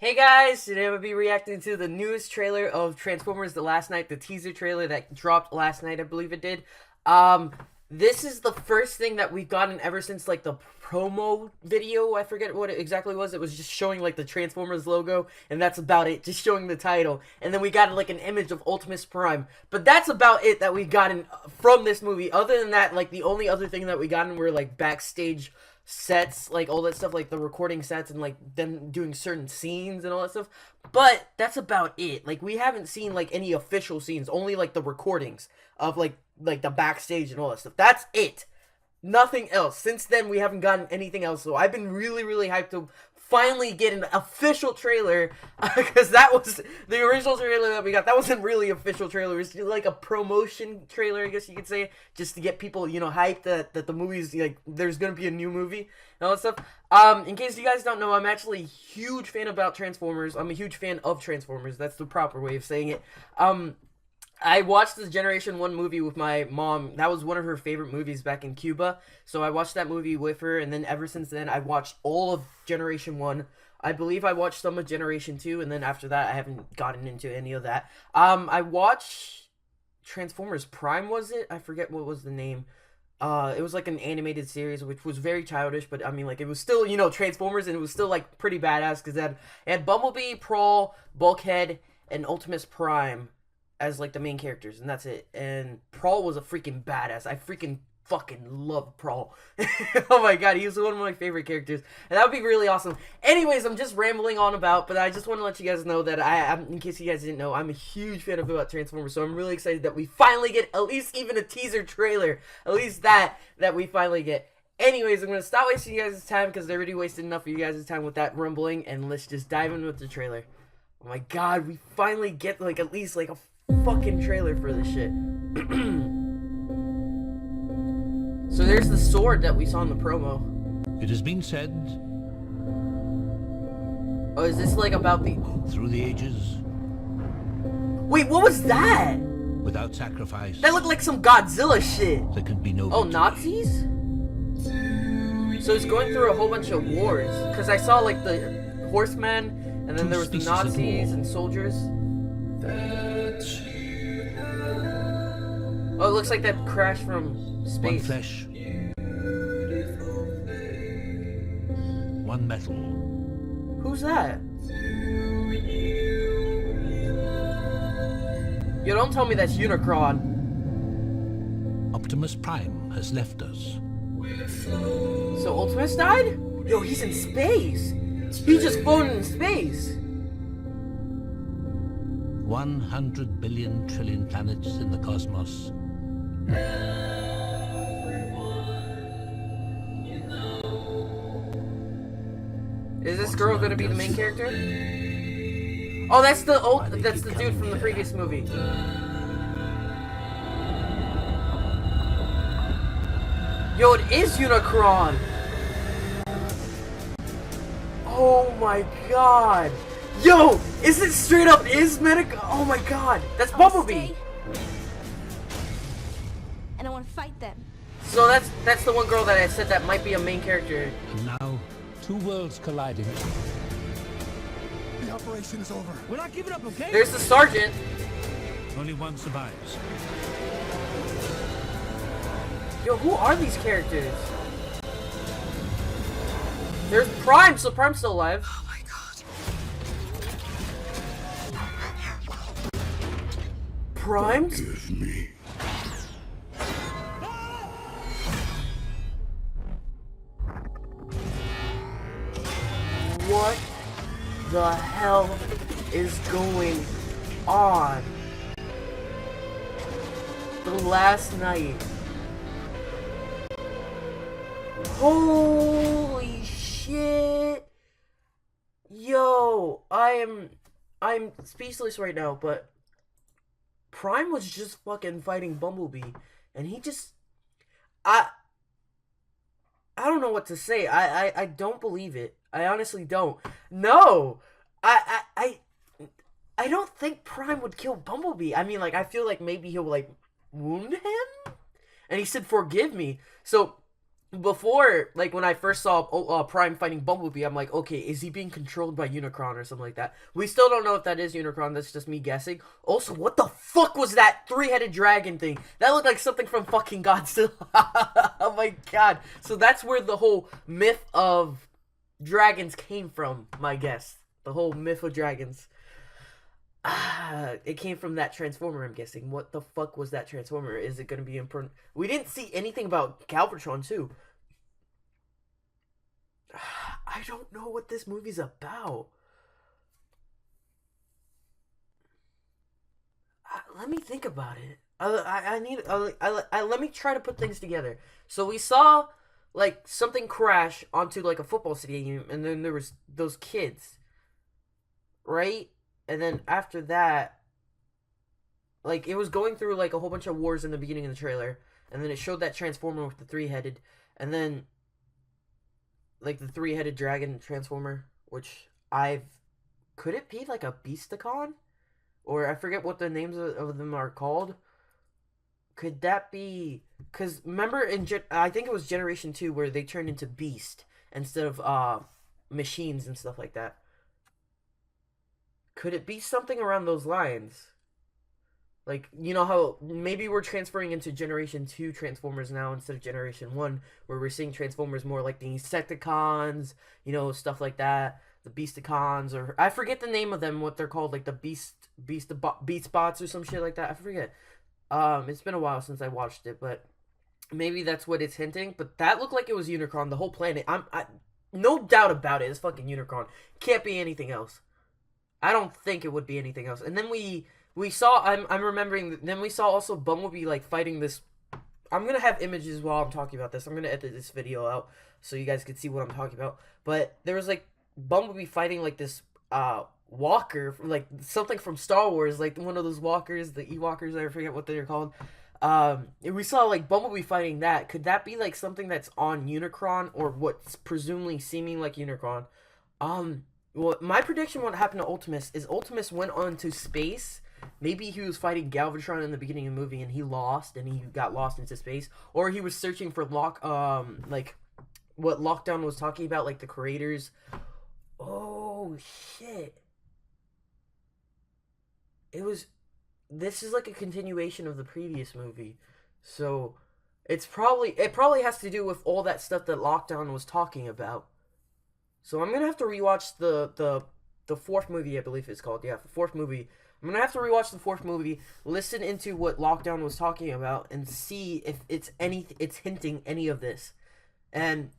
Hey guys, today I'm going to be reacting to the newest trailer of Transformers The Last Night, the teaser trailer that dropped last night, I believe it did. This is the first thing that we've gotten ever since, like, the promo video. I forget what it exactly was. It was just showing, like, the Transformers logo, and that's about it, just showing the title. And then we got, like, an image of Optimus Prime. But that's about it that we've gotten from this movie. Other than that, like, the only other thing that we gotten were, like, backstage sets, like all that stuff, like the recording sets and like them doing certain scenes and all that stuff. But that's about it. Like, we haven't seen like any official scenes, only like the recordings of like the backstage and all that stuff. That's it. Nothing else. Since then, we haven't gotten anything else. So I've been really hyped to finally get an official trailer, because that was the original trailer that we got. That wasn't really official trailer. It was like a promotion trailer, I guess you could say, just to get people, hyped that the movie's, like, there's gonna be a new movie and all that stuff. In case you guys don't know, I'm actually a huge fan about Transformers. I'm a huge fan of Transformers. That's the proper way of saying it. I watched the Generation 1 movie with my mom. That was one of her favorite movies back in Cuba. So I watched that movie with her, and then ever since then, I watched all of Generation 1. I believe I watched some of Generation 2, and then after that, I haven't gotten into any of that. I watched Transformers Prime, was it? I forget what was the name. It was like an animated series, which was very childish, but I mean, like, it was still, Transformers, and it was still, like, pretty badass, because it had Bumblebee, Prowl, Bulkhead, and Optimus Prime as like the main characters, and that's it. And Prowl was a freaking badass. I freaking fucking love Prowl. Oh my god, he was one of my favorite characters, and that would be really awesome. Anyways, I'm just rambling on about, but I just want to let you guys know that in case you guys didn't know, I'm a huge fan of about Transformers, so I'm really excited that we finally get at least even a teaser trailer, at least that we finally get. Anyways, I'm going to stop wasting you guys' time, because I already wasted enough of you guys' time with that rumbling, and let's just dive in with the trailer. Oh my god, we finally get like at least like a fucking trailer for this shit. So there's the sword that we saw in the promo. It has been said, oh, is this like about the... through the ages... Wait, what was that? Without sacrifice... That looked like some Godzilla shit. There can be no Oh, victory. Nazis? So it's going through a whole bunch of wars. Because I saw like the horsemen, and then there was the Nazis and soldiers. Oh, it looks like that crash from space. One flesh. One metal. Who's that? Yo, don't tell me that's Unicron. Optimus Prime has left us. So Optimus died? Yo, he's in space. He just floated in space. 100 billion trillion planets in the cosmos. Is this girl gonna be the main character? Oh, that's the dude from the previous movie. Yo, it is Unicron. Oh my god. Yo, is it straight up Medic? Oh my god, that's Bumblebee. And I want to fight them. So that's the one girl that I said that might be a main character. And now, two worlds colliding. The operation is over. We're not giving up, okay? There's the sergeant. Only one survives. Yo, who are these characters? There's Prime, so Prime's still alive. Oh my god. Prime? Give me. What the hell is going on? The Last Night. Holy shit. Yo, I'm speechless right now, but Prime was just fucking fighting Bumblebee, and he just I don't know what to say. I don't believe it. I honestly don't. No. I don't think Prime would kill Bumblebee. I mean, like, I feel like maybe he'll, like, wound him? And he said, forgive me. So, before, like when I first saw Prime fighting Bumblebee, I'm like, okay, is he being controlled by Unicron or something like that? We still don't know if that is Unicron. That's just me guessing. Also, what the fuck was that three-headed dragon thing? That looked like something from fucking Godzilla. Oh my god. So that's where the whole myth of dragons came from, my guess. The whole myth of dragons. It came from that Transformer, I'm guessing. What the fuck was that Transformer? Is it going to be important? We didn't see anything about Galvatron, too. I don't know what this movie's about. Let me think about it. Let me try to put things together. So we saw, like, something crash onto, like, a football stadium, and then there was those kids. Right? And then after that, like, it was going through, like, a whole bunch of wars in the beginning of the trailer, and then it showed that Transformer with the three-headed, and then, like, the three-headed dragon Transformer, which could it be, like, a Beasticon? Or I forget what the names of them are called. Could that be, because remember I think it was Generation 2 where they turned into Beast instead of, machines and stuff like that. Could it be something around those lines? Like, you know how maybe we're transferring into Generation 2 Transformers now instead of Generation 1, where we're seeing Transformers more like the Insecticons, you know, stuff like that. The Beasticons, or I forget the name of them, what they're called, like the Beast Bots or some shit like that. I forget. It's been a while since I watched it, but maybe that's what it's hinting. But that looked like it was Unicron, the whole planet. No doubt about it. It's fucking Unicron. Can't be anything else. I don't think it would be anything else. And then we saw, I'm remembering, then we saw also Bumblebee, like, fighting this. I'm gonna have images while I'm talking about this. I'm gonna edit this video out so you guys can see what I'm talking about. But there was, like, Bumblebee fighting, like, this walker, like something from Star Wars, like one of those walkers, the Ewalkers, I forget what they're called. We saw, like, Bumblebee fighting that. Could that be, like, something that's on Unicron, or what's presumably seeming like Unicron? Well, my prediction what happened to Ultimus is Ultimus went on to space. Maybe he was fighting Galvatron in the beginning of the movie and he lost and he got lost into space, or he was searching for like what Lockdown was talking about, like the creators. Oh shit! This is like a continuation of the previous movie, so it probably has to do with all that stuff that Lockdown was talking about. So I'm gonna have to rewatch the fourth movie, I believe it's called. Yeah, the fourth movie. I'm gonna have to rewatch the fourth movie, listen into what Lockdown was talking about, and see if it's hinting any of this, and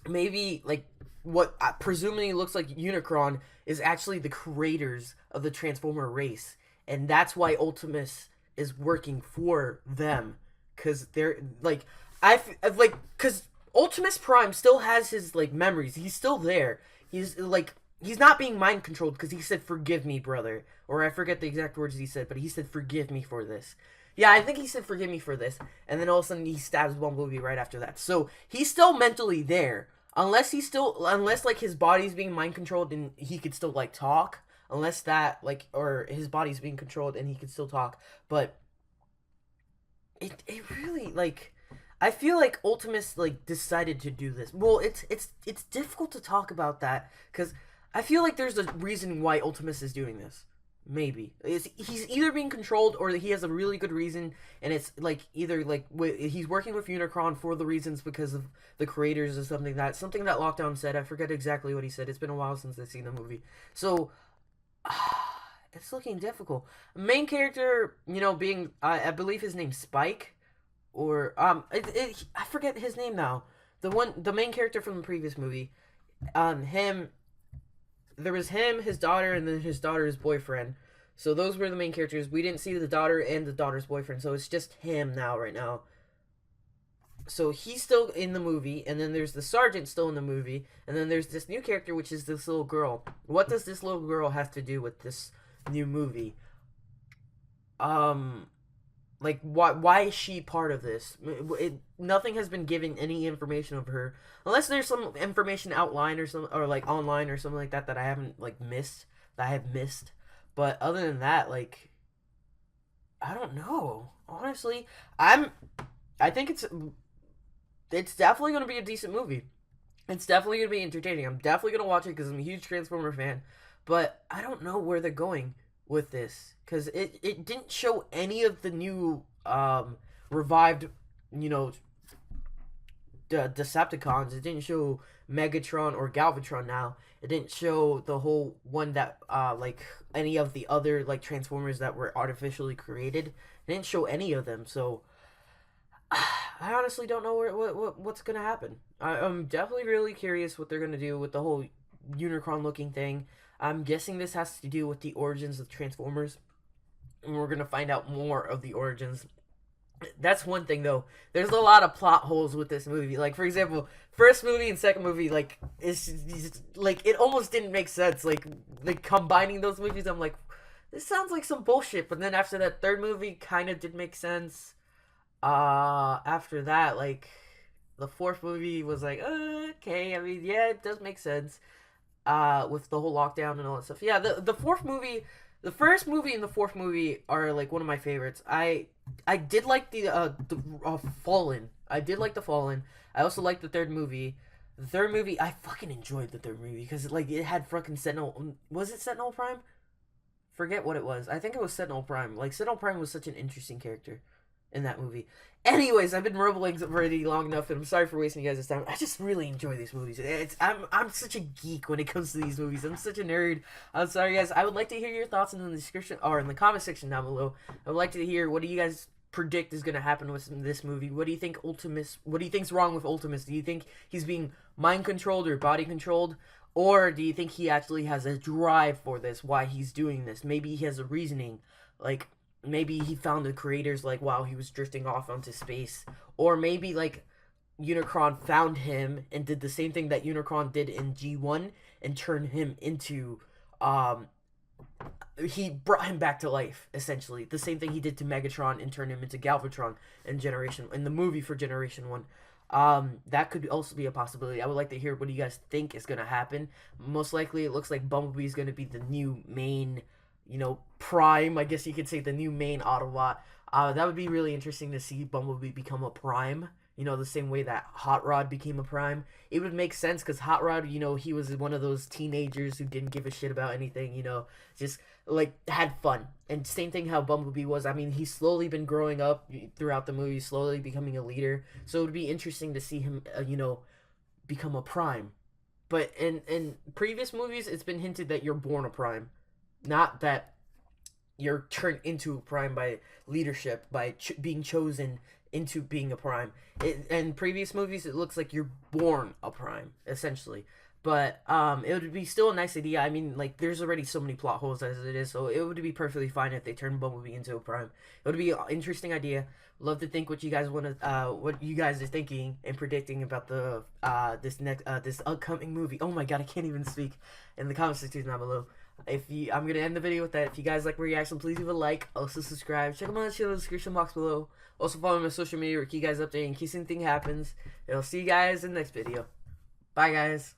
maybe like what presumably looks like Unicron is actually the creators of the Transformer race, and that's why Ultimus is working for them, because they're like because Ultimus Prime still has his, like, memories. He's still there. He's not being mind controlled because he said, "Forgive me, brother," or I forget the exact words he said, but he said, "Forgive me for this." Yeah, I think he said, "Forgive me for this," and then all of a sudden he stabs Bumblebee right after that. So he's still mentally there, unless like his body's being mind controlled and he could still, like, talk. Unless that, like, or his body's being controlled and he could still talk, but it really, like, I feel like Ultimus, like, decided to do this. Well, it's difficult to talk about that because I feel like there's a reason why Ultimus is doing this. Maybe he's either being controlled or he has a really good reason, and it's like either like he's working with Unicron for the reasons because of the creators or something that Lockdown said. I forget exactly what he said. It's been a while since I've seen the movie, so it's looking difficult. Main character, you know, being I believe his name's Spike. Or I forget his name now. The main character from the previous movie, him. There was him, his daughter, and then his daughter's boyfriend. So those were the main characters. We didn't see the daughter and the daughter's boyfriend, so it's just him now, right now. So he's still in the movie, and then there's the sergeant still in the movie, and then there's this new character, which is this little girl. What does this little girl have to do with this new movie? Like, why is she part of this? Nothing has been given any information of her, unless there's some information outline or like online or something like that that I haven't, like, missed, that I have missed. But other than that, like, I don't know. Honestly, I think it's definitely going to be a decent movie. It's definitely going to be entertaining. I'm definitely going to watch it because I'm a huge Transformer fan. But I don't know where they're going with this. Because it didn't show any of the new revived, you know, Decepticons. It didn't show Megatron or Galvatron now. It didn't show the whole one that, like, any of the other, like, Transformers that were artificially created. It didn't show any of them. So I honestly don't know what's gonna happen. I'm definitely really curious what they're gonna do with the whole Unicron looking thing. I'm guessing this has to do with the origins of Transformers, and we're gonna find out more of the origins. That's one thing though. There's a lot of plot holes with this movie. Like, for example, first movie and second movie, like, it's like it almost didn't make sense. Like combining those movies, I'm like, this sounds like some bullshit. But then after that third movie, kind of did make sense. After that, like, the fourth movie was like, okay, I mean, yeah, it does make sense, with the whole lockdown and all that stuff. Yeah, the fourth movie, the first movie and the fourth movie are, like, one of my favorites. I did like the Fallen. I did like the Fallen. I also liked the third movie. The third movie, I fucking enjoyed the third movie, because, like, it had fucking Sentinel, was it Sentinel Prime? Forget what it was. I think it was Sentinel Prime. Like, Sentinel Prime was such an interesting character in that movie. Anyways, I've been rambling already long enough, and I'm sorry for wasting you guys' time. I just really enjoy these movies. I'm such a geek when it comes to these movies. I'm such a nerd. I'm sorry, guys. I would like to hear your thoughts in the description or in the comment section down below. I would like to hear, what do you guys predict is going to happen with this movie? What do you think what do you think's wrong with Ultimus? Do you think he's being mind controlled or body controlled? Or do you think he actually has a drive for this, why he's doing this? Maybe he has a reasoning, like, maybe he found the creators, like, while he was drifting off onto space. Or maybe, like, Unicron found him and did the same thing that Unicron did in G1 and turned him into, he brought him back to life, essentially. The same thing he did to Megatron and turned him into Galvatron in the movie for Generation 1. That could also be a possibility. I would like to hear what you guys think is going to happen. Most likely, it looks like Bumblebee is going to be the new main, you know, Prime, I guess you could say, the new main Autobot. That would be really interesting to see Bumblebee become a Prime, you know, the same way that Hot Rod became a Prime. It would make sense, because Hot Rod, you know, he was one of those teenagers who didn't give a shit about anything, you know, just, like, had fun. And same thing how Bumblebee was. I mean, he's slowly been growing up throughout the movie, slowly becoming a leader, so it would be interesting to see him, you know, become a Prime. But in previous movies, it's been hinted that you're born a Prime. Not that you're turned into a Prime by leadership, by being chosen into being a Prime. In previous movies, it looks like you're born a Prime, essentially. But it would be still a nice idea. I mean, like, there's already so many plot holes as it is, so it would be perfectly fine if they turned Bumblebee into a Prime. It would be an interesting idea. Love to think what you guys want to, what you guys are thinking and predicting about the this upcoming movie. Oh my god, I can't even speak. In the comment section down below. I'm gonna end the video with that. If you guys like my reaction, please leave a like. Also subscribe. Check them out in the description box below. Also follow me on social media where keep you guys updated in case anything happens. And I'll see you guys in the next video. Bye, guys.